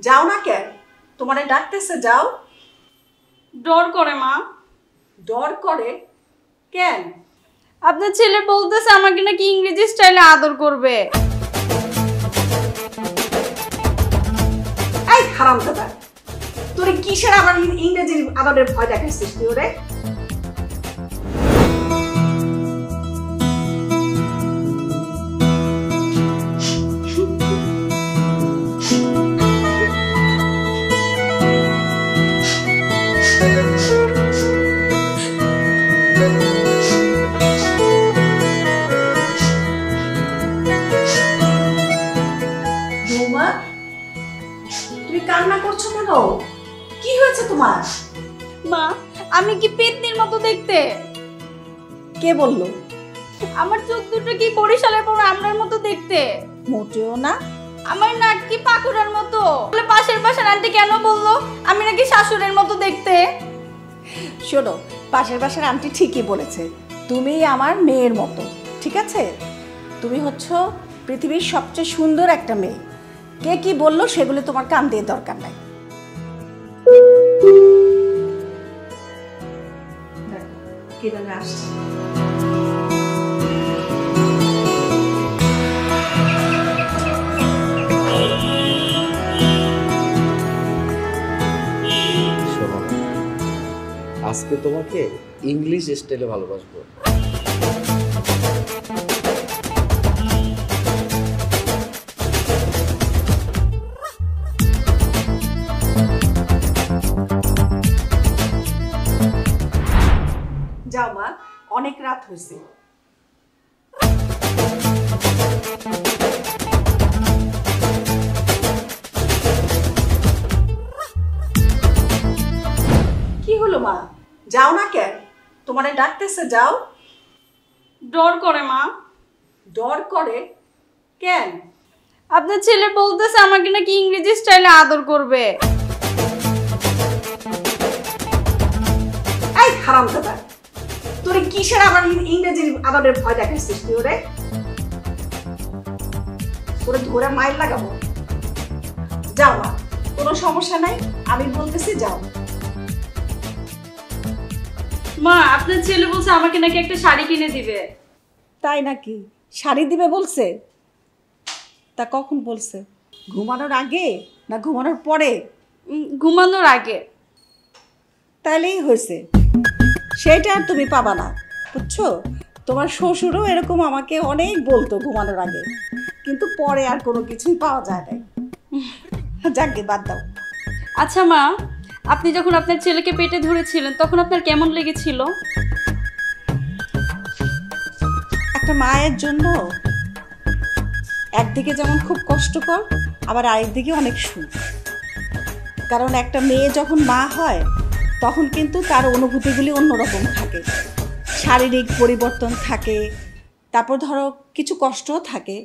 যাও না কেন? তোমারে ডাকতেছে, যাও। ডর করে মা। ডর করে কেন? আপনার ছেলে বলতেছে আমাকে নাকি ইংরেজি স্টাইলে আদর করবে। এই হারামজাদা, তোরে কিসের আবার ইংরেজি আদরের ভয় দেখাচ্ছিস তুই ওরে? তুমি কান্না করছো কেন? কি হয়েছে তোমার? মা, আমি কি পেতনির মতো দেখতে? কে বললো? আমার চোখ দুটো কি বরিশালের পর আমরার মতো দেখতে? মোটেও না। আমার নাক কি পাকুড়ার মতো? বলে পাশের আন্টি কেন বললো আমি নাকি শাশুড়ের মতো দেখতে? শোনো, পাশের আন্টি ঠিকই বলেছে, তুমি আমার মেয়ের মতো, ঠিক আছে? তুমি হচ্ছে পৃথিবীর সবচেয়ে সুন্দর একটা মেয়ে। কে কি বললো সেগুলো তোমার কান দিয়ে দরকার নাই। কিভাবে আসছে? আজকে তোমাকে ইংলিশ স্টাইলে ভালোবাসবো। যাও মা, অনেক রাত হয়েছে। কি হলো মা? যাও না কেন? তোমারে ডাকতেছে, যাও। ডর করে মা। ডর করে কেন? আপনার ছেলে বলতেছে আমাকে নাকি ইংরেজি স্টাইলে আদর করবে। এই হারামজাদা, তোরে কিসের আবার ইংরেজি আদরের ভয় দেখাচ্ছিস তুই ওরে? তোরে ধরে মাইর লাগাবো। যাও মা, কোনো সমস্যা নাই, আমি বলতেছি যাও। মা, আপনার ছেলে বলছে আমাকে নাকি একটা শাড়ি কিনে দিবে। তাই নাকি? শাড়ি দিবে বলছে? তা কখন বলছে? ঘুমানোর আগে না ঘুমানোর পরে? ঘুমানোর আগে। তাইলেই হয়েছে, সেটা আর তুমি পাবা না, বুঝছো? তোমার শ্বশুরও এরকম আমাকে অনেক বলতো ঘুমানোর আগে, কিন্তু পরে আর কোনো কিছুই পাওয়া যায় নাই। যাকগে, বাদ দাও। আচ্ছা মা, আপনি যখন আপনার ছেলেকে পেটে ধরেছিলেন তখন আপনার কেমন লেগেছিল? একটা মায়ের জন্য একদিকে যেমন খুব কষ্টকর, আবার আরেকদিকে অনেক সুখ। কারণ একটা মেয়ে যখন মা হয় তখন কিন্তু তার অনুভূতিগুলি অন্যরকম থাকে, শারীরিক পরিবর্তন থাকে, তারপর ধরো কিছু কষ্টও থাকে।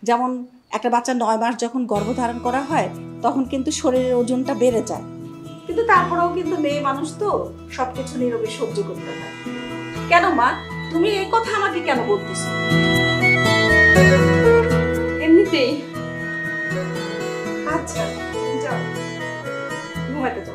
যেমন একটা বাচ্চা 9 মাস যখন গর্ভধারণ করা হয় তখন কিন্তু শরীরের ওজনটা বেড়ে যায়, কিন্তু তারপরেও কিন্তু মেয়ে মানুষ তো সবকিছু নীরবে সহ্য করতে হয়। কেন মা, তুমি এই কথা আমাকে কেন বলতেছো? এমনিতেই। আচ্ছা, যাও ঘুমাতে যাও।